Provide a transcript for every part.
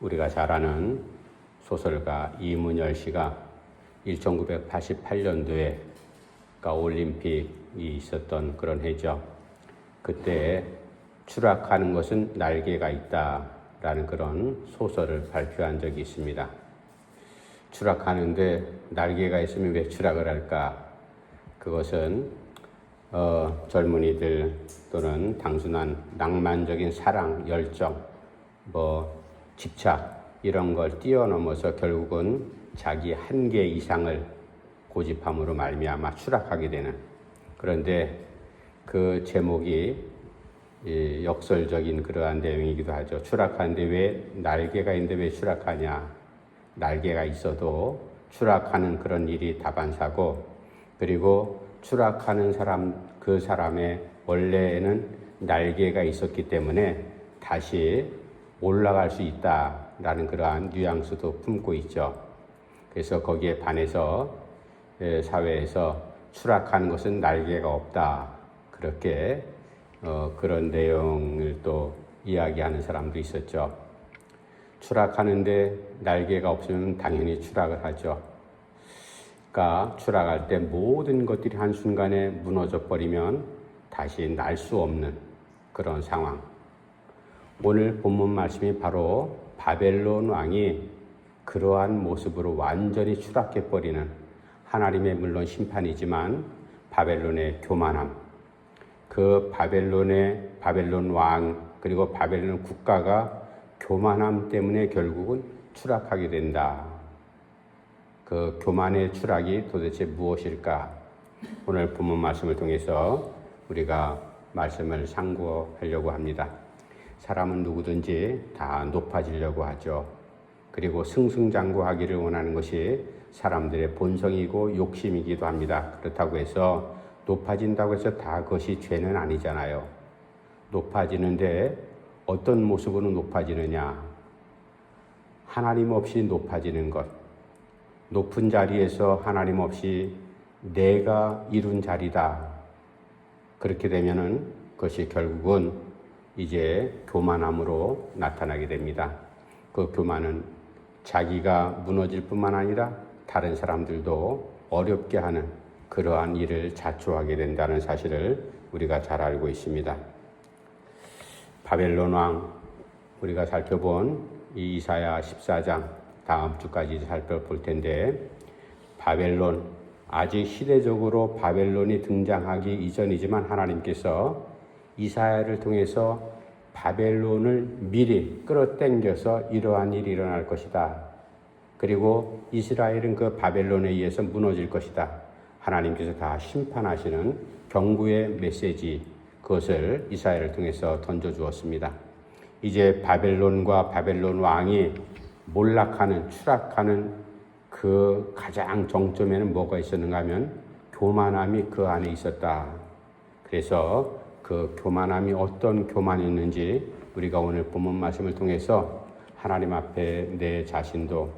우리가 잘 아는 소설가 이문열 씨가 1988년도에 올림픽이 있었던 그런 해죠. 그때 추락하는 것은 날개가 있다라는 그런 소설을 발표한 적이 있습니다. 추락하는데 날개가 있으면 왜 추락을 할까? 그것은 젊은이들 또는 단순한 낭만적인 사랑, 열정, 집착 이런 걸 뛰어넘어서 결국은 자기 한계 이상을 고집함으로 말미암아 추락하게 되는, 그런데 그 제목이 역설적인 그러한 내용이기도 하죠. 추락하는데 왜 날개가 있는데 왜 추락하냐? 날개가 있어도 추락하는 그런 일이 다반사고, 그리고 추락하는 사람, 그 사람의 원래는 날개가 있었기 때문에 다시 올라갈 수 있다라는 그러한 뉘앙스도 품고 있죠. 그래서 거기에 반해서 사회에서 추락하는 것은 날개가 없다, 그렇게 그런 내용을 또 이야기하는 사람도 있었죠. 추락하는데 날개가 없으면 당연히 추락을 하죠. 그러니까 추락할 때 모든 것들이 한순간에 무너져 버리면 다시 날 수 없는 그런 상황. 오늘 본문 말씀이 바로 바벨론 왕이 그러한 모습으로 완전히 추락해 버리는, 하나님의 물론 심판이지만 바벨론의 교만함, 그 바벨론 왕 그리고 바벨론 국가가 교만함 때문에 결국은 추락하게 된다. 그 교만의 추락이 도대체 무엇일까? 오늘 본문 말씀을 통해서 우리가 말씀을 상고하려고 합니다. 사람은 누구든지 다 높아지려고 하죠. 그리고 승승장구하기를 원하는 것이 사람들의 본성이고 욕심이기도 합니다. 그렇다고 해서 높아진다고 해서 다 그것이 죄는 아니잖아요. 높아지는데 어떤 모습으로 높아지느냐? 하나님 없이 높아지는 것. 높은 자리에서 하나님 없이 내가 이룬 자리다. 그렇게 되면은 그것이 결국은 이제 교만함으로 나타나게 됩니다. 그 교만은 자기가 무너질 뿐만 아니라 다른 사람들도 어렵게 하는 그러한 일을 자초하게 된다는 사실을 우리가 잘 알고 있습니다. 바벨론 왕, 우리가 살펴본 이 이사야 14장 다음 주까지 살펴볼 텐데, 바벨론, 아직 시대적으로 바벨론이 등장하기 이전이지만 하나님께서 이사야를 통해서 바벨론을 미리 끌어당겨서 이러한 일이 일어날 것이다. 그리고 이스라엘은 그 바벨론에 의해서 무너질 것이다. 하나님께서 다 심판하시는 경고의 메시지, 그것을 이사야를 통해서 던져주었습니다. 이제 바벨론과 바벨론 왕이 몰락하는, 추락하는 그 가장 정점에는 뭐가 있었는가 하면 교만함이 그 안에 있었다. 그래서 그 교만함이 어떤 교만이었는지 우리가 오늘 본문 말씀을 통해서 하나님 앞에 내 자신도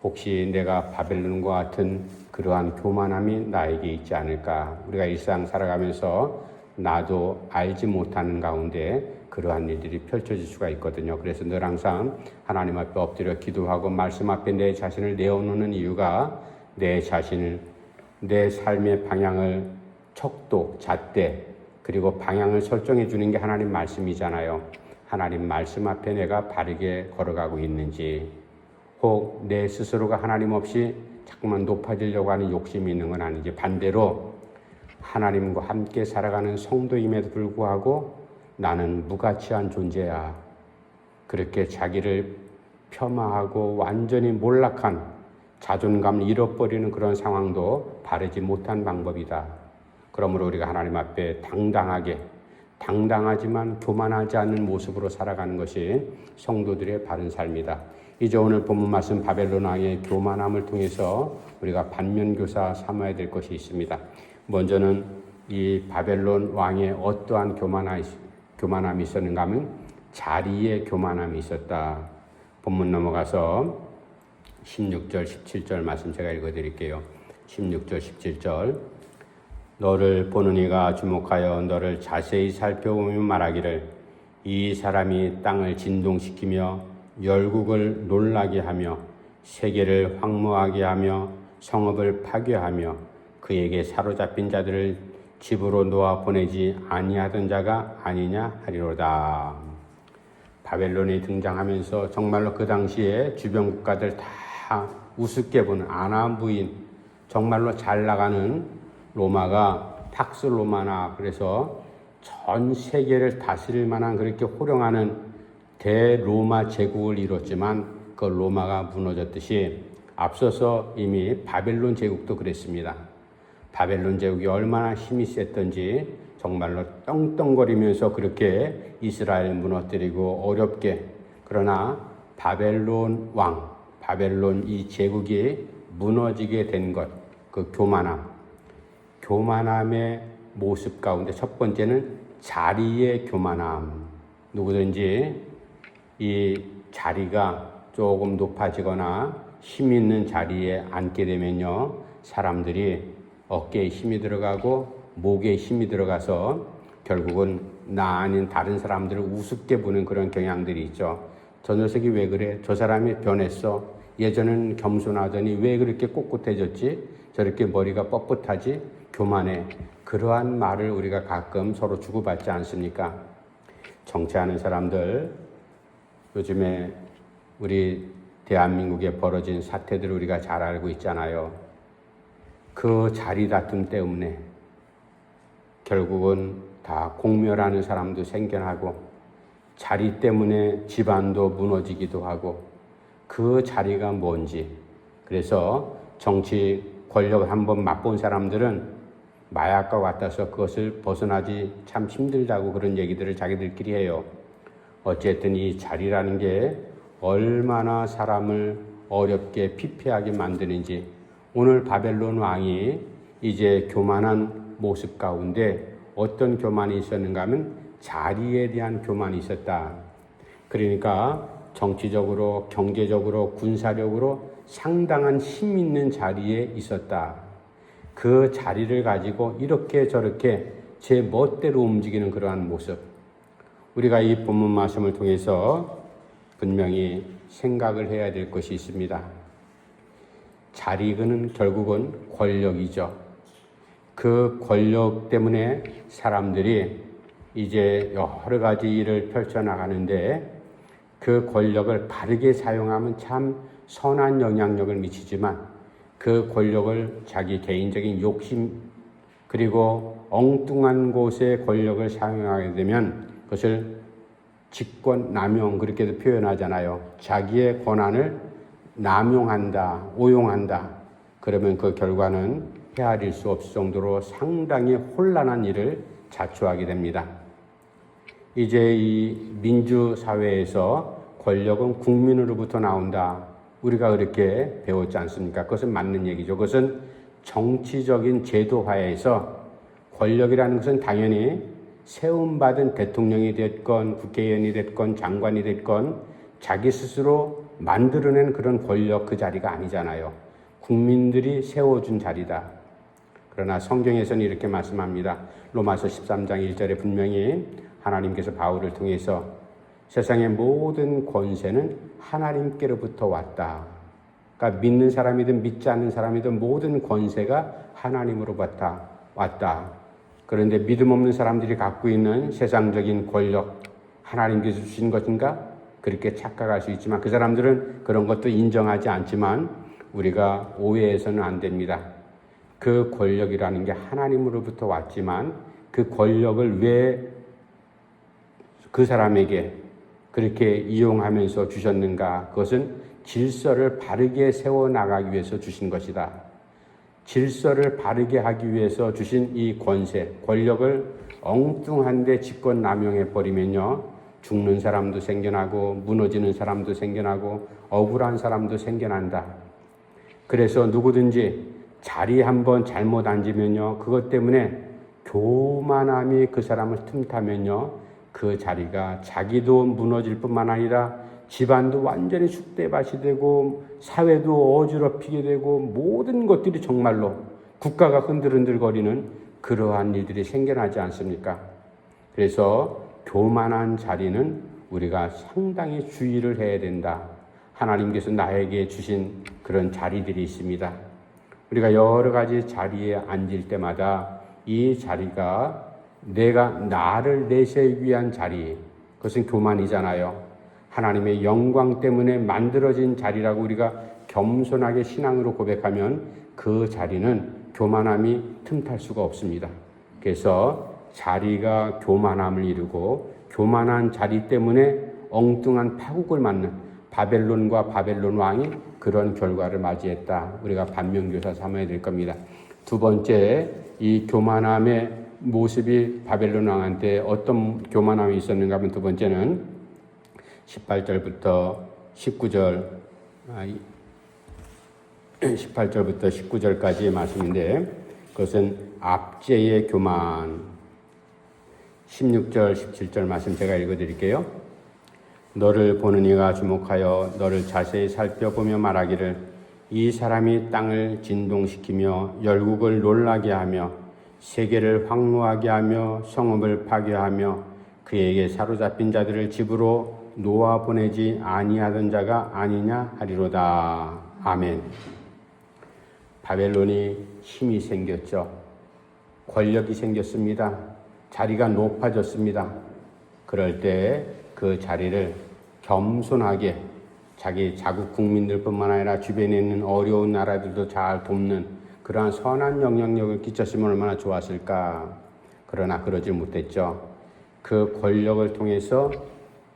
혹시 내가 바벨론과 같은 그러한 교만함이 나에게 있지 않을까? 우리가 일상 살아가면서 나도 알지 못하는 가운데 그러한 일들이 펼쳐질 수가 있거든요. 그래서 늘 항상 하나님 앞에 엎드려 기도하고 말씀 앞에 내 자신을 내어놓는 이유가 내 자신을, 내 삶의 방향을 척도, 잣대, 그리고 방향을 설정해 주는 게 하나님 말씀이잖아요. 하나님 말씀 앞에 내가 바르게 걸어가고 있는지, 혹 내 스스로가 하나님 없이 자꾸만 높아지려고 하는 욕심이 있는 건 아닌지, 반대로 하나님과 함께 살아가는 성도임에도 불구하고 나는 무가치한 존재야. 그렇게 자기를 폄하하고 완전히 몰락한, 자존감을 잃어버리는 그런 상황도 바르지 못한 방법이다. 그러므로 우리가 하나님 앞에 당당하지만 교만하지 않는 모습으로 살아가는 것이 성도들의 바른 삶이다. 이제 오늘 본문 말씀 바벨론 왕의 교만함을 통해서 우리가 반면교사 삼아야 될 것이 있습니다. 먼저는 이 바벨론 왕의 어떠한 교만함이 있었는가 하면 자리의 교만함이 있었다. 본문 넘어가서 16절, 17절 말씀 제가 읽어드릴게요. 16절, 17절. 너를 보는 이가 주목하여 너를 자세히 살펴보며 말하기를 이 사람이 땅을 진동시키며 열국을 놀라게 하며 세계를 황무하게 하며 성읍을 파괴하며 그에게 사로잡힌 자들을 집으로 놓아 보내지 아니하던 자가 아니냐 하리로다. 바벨론이 등장하면서 정말로 그 당시에 주변 국가들 다 우습게 보는 아나안 부인, 정말로 잘 나가는 로마가 탁스 로마나, 그래서 전 세계를 다스릴 만한 그렇게 호령하는 대로마 제국을 이뤘지만 그 로마가 무너졌듯이 앞서서 이미 바벨론 제국도 그랬습니다. 바벨론 제국이 얼마나 힘이 셌던지 정말로 떵떵거리면서 그렇게 이스라엘 무너뜨리고 어렵게, 그러나 바벨론 왕, 바벨론 이 제국이 무너지게 된 것, 그 교만함의 모습 가운데 첫 번째는 자리의 교만함. 누구든지 이 자리가 조금 높아지거나 힘 있는 자리에 앉게 되면요, 사람들이 어깨에 힘이 들어가고 목에 힘이 들어가서 결국은 나 아닌 다른 사람들을 우습게 보는 그런 경향들이 있죠. 저 녀석이 왜 그래? 저 사람이 변했어. 예전엔 겸손하더니 왜 그렇게 꼿꼿해졌지? 저렇게 머리가 뻣뻣하지? 교만해. 그러한 말을 우리가 가끔 서로 주고받지 않습니까? 정치하는 사람들, 요즘에 우리 대한민국에 벌어진 사태들을 우리가 잘 알고 있잖아요. 그 자리 다툼 때문에 결국은 다 공멸하는 사람도 생겨나고 자리 때문에 집안도 무너지기도 하고, 그 자리가 뭔지, 그래서 정치 권력을 한번 맛본 사람들은 마약과 같아서 그것을 벗어나지 참 힘들다고 그런 얘기들을 자기들끼리 해요. 어쨌든 이 자리라는 게 얼마나 사람을 어렵게 피폐하게 만드는지, 오늘 바벨론 왕이 이제 교만한 모습 가운데 어떤 교만이 있었는가 하면 자리에 대한 교만이 있었다. 그러니까 정치적으로, 경제적으로, 군사력으로 상당한 힘 있는 자리에 있었다. 그 자리를 가지고 이렇게 저렇게 제 멋대로 움직이는 그러한 모습, 우리가 이 본문 말씀을 통해서 분명히 생각을 해야 될 것이 있습니다. 자리는 결국은 권력이죠. 그 권력 때문에 사람들이 이제 여러 가지 일을 펼쳐나가는데 그 권력을 바르게 사용하면 참 선한 영향력을 미치지만 그 권력을 자기 개인적인 욕심 그리고 엉뚱한 곳에 권력을 사용하게 되면 그것을 직권 남용, 그렇게도 표현하잖아요. 자기의 권한을 남용한다, 오용한다. 그러면 그 결과는 헤아릴 수 없을 정도로 상당히 혼란한 일을 자초하게 됩니다. 이제 이 민주사회에서 권력은 국민으로부터 나온다. 우리가 그렇게 배웠지 않습니까? 그것은 맞는 얘기죠. 그것은 정치적인 제도화에서 권력이라는 것은 당연히 세움받은 대통령이 됐건 국회의원이 됐건 장관이 됐건 자기 스스로 만들어낸 그런 권력, 그 자리가 아니잖아요. 국민들이 세워준 자리다. 그러나 성경에서는 이렇게 말씀합니다. 로마서 13장 1절에 분명히 하나님께서 바울을 통해서 세상의 모든 권세는 하나님께로부터 왔다. 그러니까 믿는 사람이든 믿지 않는 사람이든 모든 권세가 하나님으로부터 왔다. 그런데 믿음 없는 사람들이 갖고 있는 세상적인 권력, 하나님께서 주신 것인가? 그렇게 착각할 수 있지만 그 사람들은 그런 것도 인정하지 않지만 우리가 오해해서는 안 됩니다. 그 권력이라는 게 하나님으로부터 왔지만 그 권력을 왜 그 사람에게 그렇게 이용하면서 주셨는가? 그것은 질서를 바르게 세워나가기 위해서 주신 것이다. 질서를 바르게 하기 위해서 주신 이 권세, 권력을 엉뚱한데 직권 남용해 버리면요, 죽는 사람도 생겨나고 무너지는 사람도 생겨나고 억울한 사람도 생겨난다. 그래서 누구든지 자리 한번 잘못 앉으면요, 그것 때문에 교만함이 그 사람을 틈타면요, 그 자리가 자기도 무너질 뿐만 아니라 집안도 완전히 쑥대밭이 되고 사회도 어지럽히게 되고 모든 것들이 정말로 국가가 흔들흔들거리는 그러한 일들이 생겨나지 않습니까? 그래서 교만한 자리는 우리가 상당히 주의를 해야 된다. 하나님께서 나에게 주신 그런 자리들이 있습니다. 우리가 여러 가지 자리에 앉을 때마다 이 자리가 내가 나를 내세우기 위한 자리, 그것은 교만이잖아요. 하나님의 영광 때문에 만들어진 자리라고 우리가 겸손하게 신앙으로 고백하면 그 자리는 교만함이 틈탈 수가 없습니다. 그래서 자리가 교만함을 이루고 교만한 자리 때문에 엉뚱한 파국을 맞는 바벨론과 바벨론 왕이 그런 결과를 맞이했다. 우리가 반면교사 삼아야 될 겁니다. 두 번째, 이 교만함의 모습이 바벨론 왕한테 어떤 교만함이 있었는가 하면 두 번째는 18절부터 19절까지의 말씀인데 그것은 압제의 교만. 16절, 17절 말씀 제가 읽어드릴게요. 너를 보는 이가 주목하여 너를 자세히 살펴보며 말하기를 이 사람이 땅을 진동시키며 열국을 놀라게 하며 세계를 황무하게 하며 성읍을 파괴하며 그에게 사로잡힌 자들을 집으로 놓아 보내지 아니하던 자가 아니냐 하리로다. 아멘. 바벨론이 힘이 생겼죠. 권력이 생겼습니다. 자리가 높아졌습니다. 그럴 때 그 자리를 겸손하게 자기 자국 국민들뿐만 아니라 주변에 있는 어려운 나라들도 잘 돕는 그러한 선한 영향력을 끼쳤으면 얼마나 좋았을까. 그러나 그러지 못했죠. 그 권력을 통해서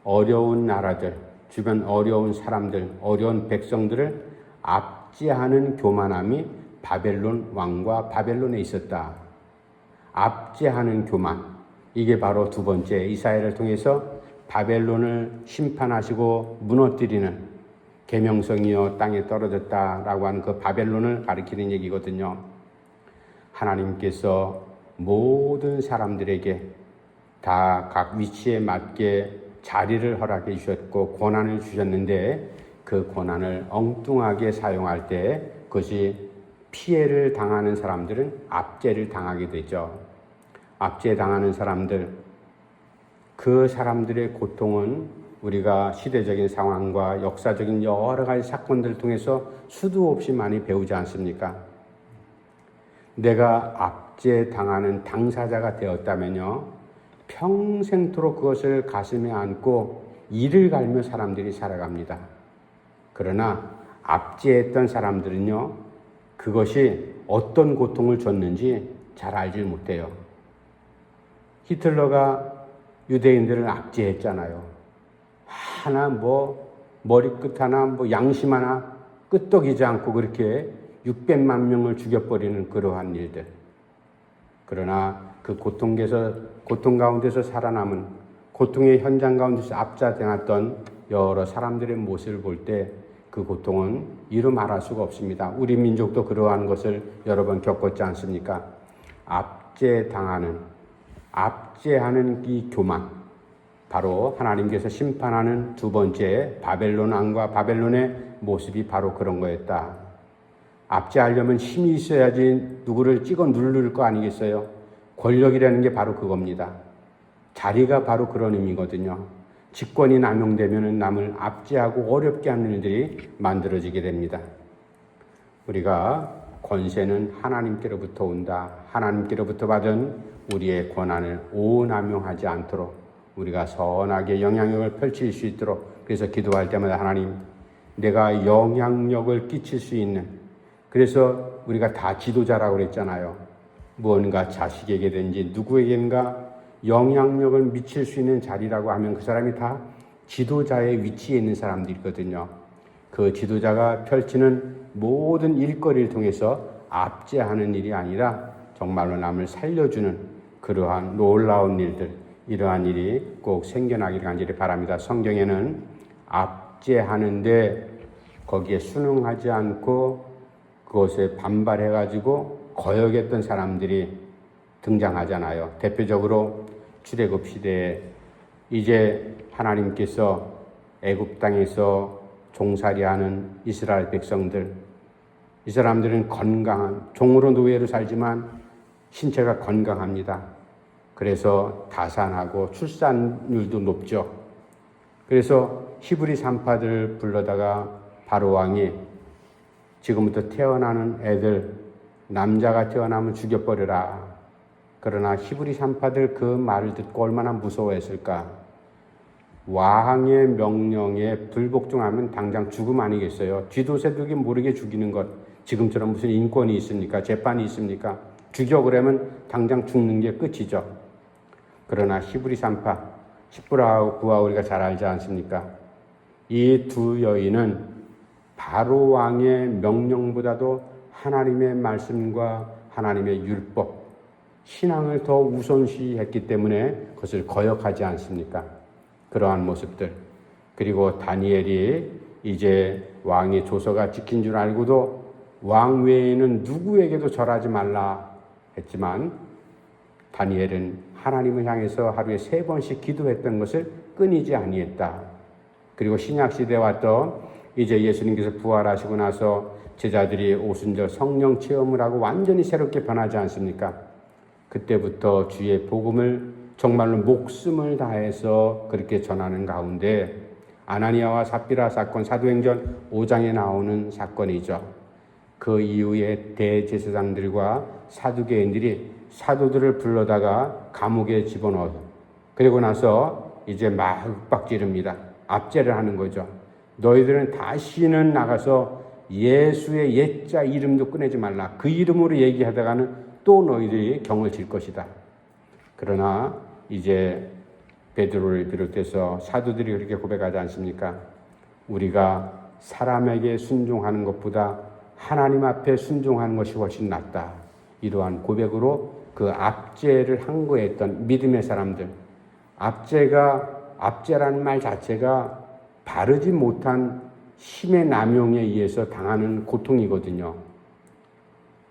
어려운 나라들, 주변 어려운 사람들, 어려운 백성들을 압제하는 교만함이 바벨론 왕과 바벨론에 있었다. 압제하는 교만. 이게 바로 두 번째 이사야를 통해서 바벨론을 심판하시고 무너뜨리는 계명성이여 땅에 떨어졌다라고 하는 그 바벨론을 가리키는 얘기거든요. 하나님께서 모든 사람들에게 다 각 위치에 맞게 자리를 허락해 주셨고 권한을 주셨는데 그 권한을 엉뚱하게 사용할 때 그것이 피해를 당하는 사람들은 압제를 당하게 되죠. 압제당하는 사람들, 그 사람들의 고통은 우리가 시대적인 상황과 역사적인 여러 가지 사건들을 통해서 수도 없이 많이 배우지 않습니까? 내가 압제당하는 당사자가 되었다면요, 평생토록 그것을 가슴에 안고 이를 갈며 사람들이 살아갑니다. 그러나 압제했던 사람들은요, 그것이 어떤 고통을 줬는지 잘 알지 못해요. 히틀러가 유대인들을 압제했잖아요. 하나 머리끝 하나 양심 하나 끄떡이지 않고 그렇게 600만 명을 죽여버리는 그러한 일들. 그러나 그 고통 가운데서 살아남은 고통의 현장 가운데서 압제당했던 여러 사람들의 모습을 볼 때 그 고통은 이루 말할 수가 없습니다. 우리 민족도 그러한 것을 여러 번 겪었지 않습니까? 압제하는 이 교만, 바로 하나님께서 심판하는 두 번째 바벨론 왕과 바벨론의 모습이 바로 그런 거였다. 압제하려면 힘이 있어야지 누구를 찍어 누를 거 아니겠어요? 권력이라는 게 바로 그겁니다. 자리가 바로 그런 의미거든요. 직권이 남용되면 남을 압제하고 어렵게 하는 일들이 만들어지게 됩니다. 우리가 권세는 하나님께로부터 온다. 하나님께로부터 받은 우리의 권한을 오남용하지 않도록 우리가 선하게 영향력을 펼칠 수 있도록, 그래서 기도할 때마다 하나님, 내가 영향력을 끼칠 수 있는, 그래서 우리가 다 지도자라고 그랬잖아요. 무언가 자식에게든지 누구에게인가 영향력을 미칠 수 있는 자리라고 하면 그 사람이 다 지도자의 위치에 있는 사람들이거든요. 그 지도자가 펼치는 모든 일거리를 통해서 압제하는 일이 아니라 정말로 남을 살려주는 그러한 놀라운 일들, 이러한 일이 꼭 생겨나기를 간절히 바랍니다. 성경에는 압제하는데 거기에 순응하지 않고 그것에 반발해가지고 거역했던 사람들이 등장하잖아요. 대표적으로 출애굽 시대에 이제 하나님께서 애굽 땅에서 종살이하는 이스라엘 백성들, 이 사람들은 건강한, 종으로 노예로 살지만 신체가 건강합니다. 그래서 다산하고 출산율도 높죠. 그래서 히브리 산파들을 불러다가 바로 왕이 지금부터 태어나는 애들 남자가 태어나면 죽여버려라. 그러나 히브리 산파들 그 말을 듣고 얼마나 무서워했을까. 왕의 명령에 불복종하면 당장 죽음 아니겠어요. 뒤도새도기 모르게 죽이는 것. 지금처럼 무슨 인권이 있습니까? 재판이 있습니까? 죽여 그러면 당장 죽는 게 끝이죠. 그러나 히브리 산파 십부라와 부하 우리가 잘 알지 않습니까? 이 두 여인은 바로 왕의 명령보다도 하나님의 말씀과 하나님의 율법, 신앙을 더 우선시했기 때문에 그것을 거역하지 않습니까? 그러한 모습들. 그리고 다니엘이 이제 왕의 조서가 찍힌 줄 알고도 왕 외에는 누구에게도 절하지 말라 했지만 다니엘은 하나님을 향해서 하루에 3번씩 기도했던 것을 끊이지 아니했다. 그리고 신약시대에 왔던 이제 예수님께서 부활하시고 나서 제자들이 오순절 성령 체험을 하고 완전히 새롭게 변하지 않습니까? 그때부터 주의 복음을 정말로 목숨을 다해서 그렇게 전하는 가운데 아나니아와 삽비라 사건 사도행전 5장에 나오는 사건이죠. 그 이후에 대제사장들과 사두개인들이 사도들을 불러다가 감옥에 집어넣어서 그리고 나서 이제 막 윽박지릅니다. 압제를 하는 거죠. 너희들은 다시는 나가서 예수의 옛자 이름도 꺼내지 말라. 그 이름으로 얘기하다가는 또 너희들이 경을 질 것이다. 그러나 이제 베드로를 비롯해서 사도들이 그렇게 고백하지 않습니까? 우리가 사람에게 순종하는 것보다 하나님 앞에 순종하는 것이 훨씬 낫다. 이러한 고백으로 그 압제를 항거했던 믿음의 사람들. 압제라는 말 자체가 바르지 못한 힘의 남용에 의해서 당하는 고통이거든요.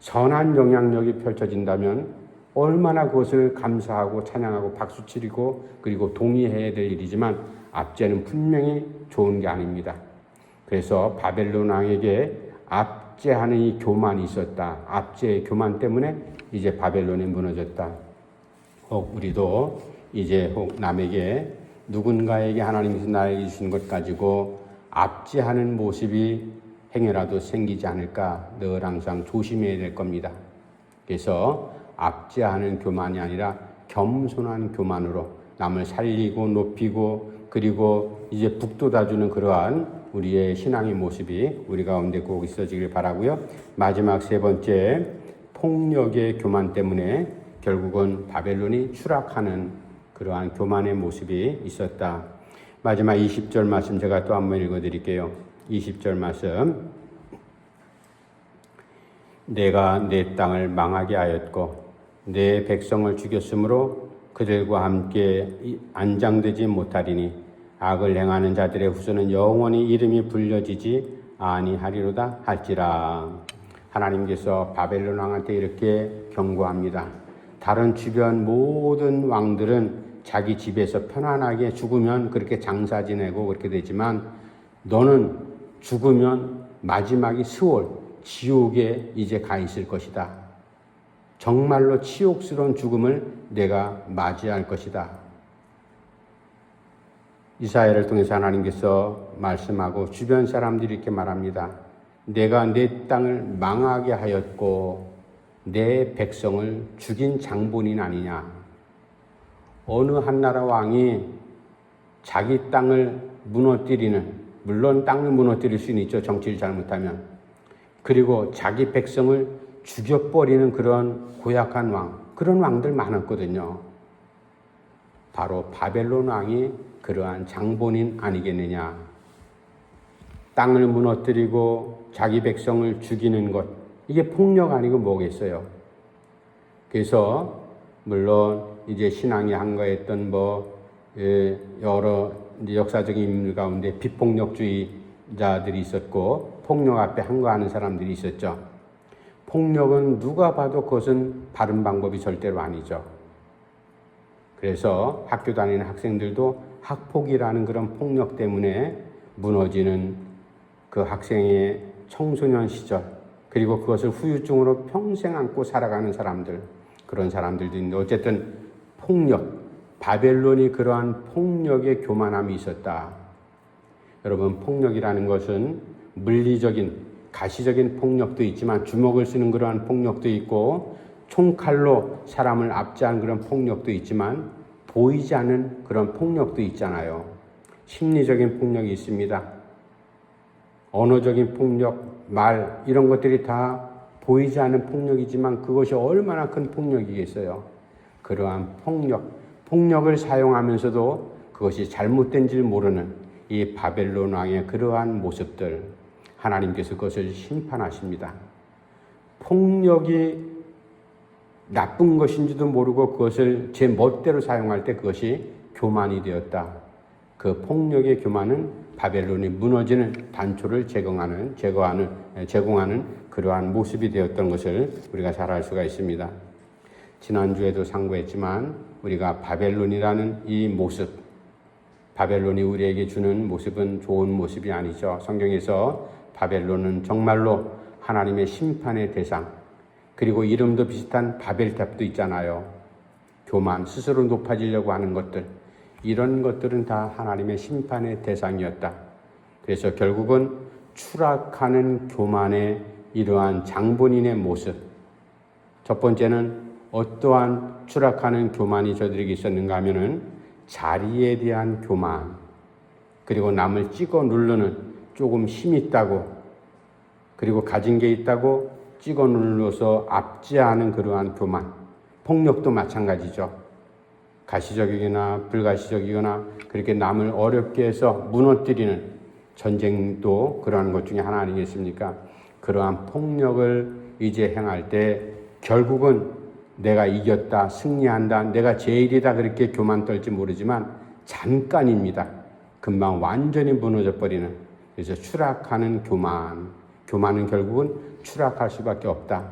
선한 영향력이 펼쳐진다면 얼마나 그것을 감사하고 찬양하고 박수치리고 그리고 동의해야 될 일이지만 압제는 분명히 좋은 게 아닙니다. 그래서 바벨론 왕에게 압제하는 이 교만이 있었다. 압제의 교만 때문에 이제 바벨론이 무너졌다. 혹 우리도 이제 혹 남에게 누군가에게 하나님께서 나에게 주신 것 가지고 압제하는 모습이 행여라도 생기지 않을까 늘 항상 조심해야 될 겁니다. 그래서 압제하는 교만이 아니라 겸손한 교만으로 남을 살리고 높이고 그리고 이제 북돋아주는 그러한 우리의 신앙의 모습이 우리 가운데 꼭 있어지길 바라고요. 마지막 3번째, 폭력의 교만 때문에 결국은 바벨론이 추락하는 그러한 교만의 모습이 있었다. 마지막 20절 말씀 제가 또 한번 읽어드릴게요. 20절 말씀. 내가 내 땅을 망하게 하였고 내 백성을 죽였으므로 그들과 함께 안장되지 못하리니 악을 행하는 자들의 후손은 영원히 이름이 불려지지 아니하리로다 할지라. 하나님께서 바벨론 왕한테 이렇게 경고합니다. 다른 주변 모든 왕들은 자기 집에서 편안하게 죽으면 그렇게 장사 지내고 그렇게 되지만 너는 죽으면 마지막이 스올, 지옥에 이제 가 있을 것이다. 정말로 치욕스러운 죽음을 내가 맞이할 것이다. 이사야를 통해서 하나님께서 말씀하고 주변 사람들이 이렇게 말합니다. 내가 내 땅을 망하게 하였고 내 백성을 죽인 장본인 아니냐. 어느 한 나라 왕이 자기 땅을 무너뜨리는, 물론 땅을 무너뜨릴 수는 있죠. 정치를 잘못하면. 그리고 자기 백성을 죽여버리는 그런 고약한 왕, 그런 왕들 많았거든요. 바로 바벨론 왕이 그러한 장본인 아니겠느냐. 땅을 무너뜨리고 자기 백성을 죽이는 것, 이게 폭력 아니고 뭐겠어요. 그래서 물론 이제 신앙이 한가했던 여러 역사적인 인물 가운데 비폭력주의자들이 있었고 폭력 앞에 한가하는 사람들이 있었죠. 폭력은 누가 봐도 그것은 바른 방법이 절대로 아니죠. 그래서 학교 다니는 학생들도 학폭이라는 그런 폭력 때문에 무너지는 그 학생의 청소년 시절, 그리고 그것을 후유증으로 평생 안고 살아가는 사람들, 그런 사람들도 있는데 어쨌든 폭력, 바벨론이 그러한 폭력의 교만함이 있었다. 여러분, 폭력이라는 것은 물리적인, 가시적인 폭력도 있지만 주먹을 쓰는 그러한 폭력도 있고 총칼로 사람을 압제하는 그런 폭력도 있지만 보이지 않는 그런 폭력도 있잖아요. 심리적인 폭력이 있습니다. 언어적인 폭력, 말 이런 것들이 다 보이지 않는 폭력이지만 그것이 얼마나 큰 폭력이겠어요. 그러한 폭력을 사용하면서도 그것이 잘못된 줄 모르는 이 바벨론 왕의 그러한 모습들, 하나님께서 그것을 심판하십니다. 폭력이 나쁜 것인지도 모르고 그것을 제 멋대로 사용할 때 그것이 교만이 되었다. 그 폭력의 교만은 바벨론이 무너지는 단초를 제공하는 그러한 모습이 되었던 것을 우리가 잘 알 수가 있습니다. 지난주에도 상고했지만 우리가 바벨론이라는 이 모습, 바벨론이 우리에게 주는 모습은 좋은 모습이 아니죠. 성경에서 바벨론은 정말로 하나님의 심판의 대상, 그리고 이름도 비슷한 바벨탑도 있잖아요. 교만, 스스로 높아지려고 하는 것들, 이런 것들은 다 하나님의 심판의 대상이었다. 그래서 결국은 추락하는 교만의 이러한 장본인의 모습, 첫 번째는 어떠한 추락하는 교만이 저들에게 있었는가 하면은 자리에 대한 교만, 그리고 남을 찍어 누르는, 조금 힘 있다고, 그리고 가진 게 있다고 찍어 눌러서 압제하는 그러한 교만. 폭력도 마찬가지죠. 가시적이거나 불가시적이거나 그렇게 남을 어렵게 해서 무너뜨리는, 전쟁도 그러한 것 중에 하나 아니겠습니까? 그러한 폭력을 이제 행할 때 결국은 내가 이겼다, 승리한다, 내가 제일이다 그렇게 교만 떨지 모르지만 잠깐입니다. 금방 완전히 무너져 버리는, 그래서 추락하는 교만은 결국은 추락할 수밖에 없다.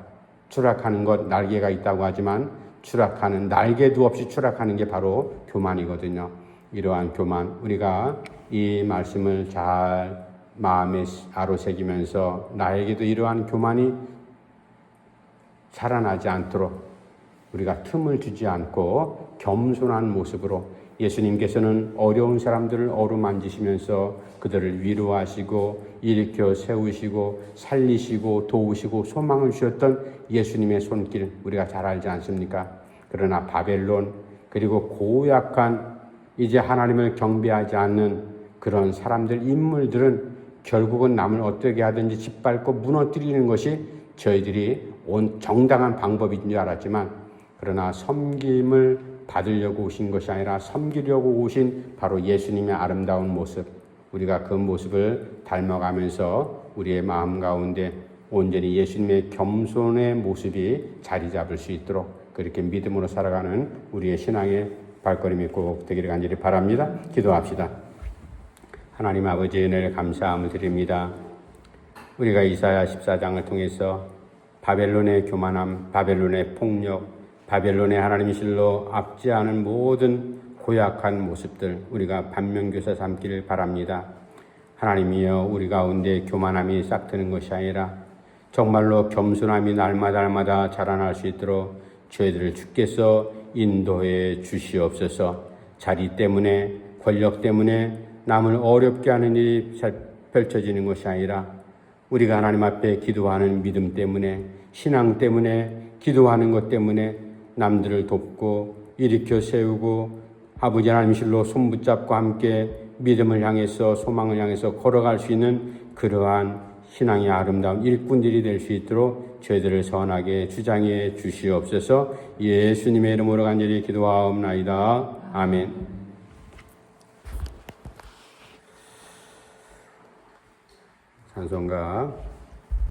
추락하는 것, 날개가 있다고 하지만 추락하는, 날개도 없이 추락하는 게 바로 교만이거든요. 이러한 교만, 우리가 이 말씀을 잘 마음에 아로새기면서 나에게도 이러한 교만이 살아나지 않도록 우리가 틈을 주지 않고 겸손한 모습으로, 예수님께서는 어려운 사람들을 어루만지시면서 그들을 위로하시고 일으켜 세우시고 살리시고 도우시고 소망을 주셨던 예수님의 손길, 우리가 잘 알지 않습니까? 그러나 바벨론, 그리고 고약한 이제 하나님을 경배하지 않는 그런 사람들, 인물들은 결국은 남을 어떻게 하든지 짓밟고 무너뜨리는 것이 저희들이 정당한 방법인 줄 알았지만, 그러나 섬김을 받으려고 오신 것이 아니라 섬기려고 오신 바로 예수님의 아름다운 모습, 우리가 그 모습을 닮아가면서 우리의 마음 가운데 온전히 예수님의 겸손의 모습이 자리 잡을 수 있도록 그렇게 믿음으로 살아가는 우리의 신앙의 발걸음이 꼭 되기를 간절히 바랍니다. 기도합시다. 하나님 아버지, 은혜를 감사함을 드립니다. 우리가 이사야 14장을 통해서 바벨론의 교만함, 바벨론의 폭력, 바벨론의 하나님의 실로 압제하는 모든 고약한 모습들 우리가 반면교사 삼기를 바랍니다. 하나님이여, 우리 가운데 교만함이 싹트는 것이 아니라 정말로 겸손함이 날마다 자라날 수 있도록 저희들을 주께서 인도해 주시옵소서. 자리 때문에, 권력 때문에 남을 어렵게 하는 일이 펼쳐지는 것이 아니라 우리가 하나님 앞에 기도하는 믿음 때문에, 신앙 때문에, 기도하는 것 때문에 남들을 돕고 일으켜 세우고 아버지 하나님 실로 손붙잡고 함께 믿음을 향해서, 소망을 향해서 걸어갈 수 있는 그러한 신앙의 아름다운 일꾼들이 될 수 있도록 저희들을 선하게 주장해 주시옵소서. 예수님의 이름으로 간절히 기도하옵나이다. 아멘. 찬송가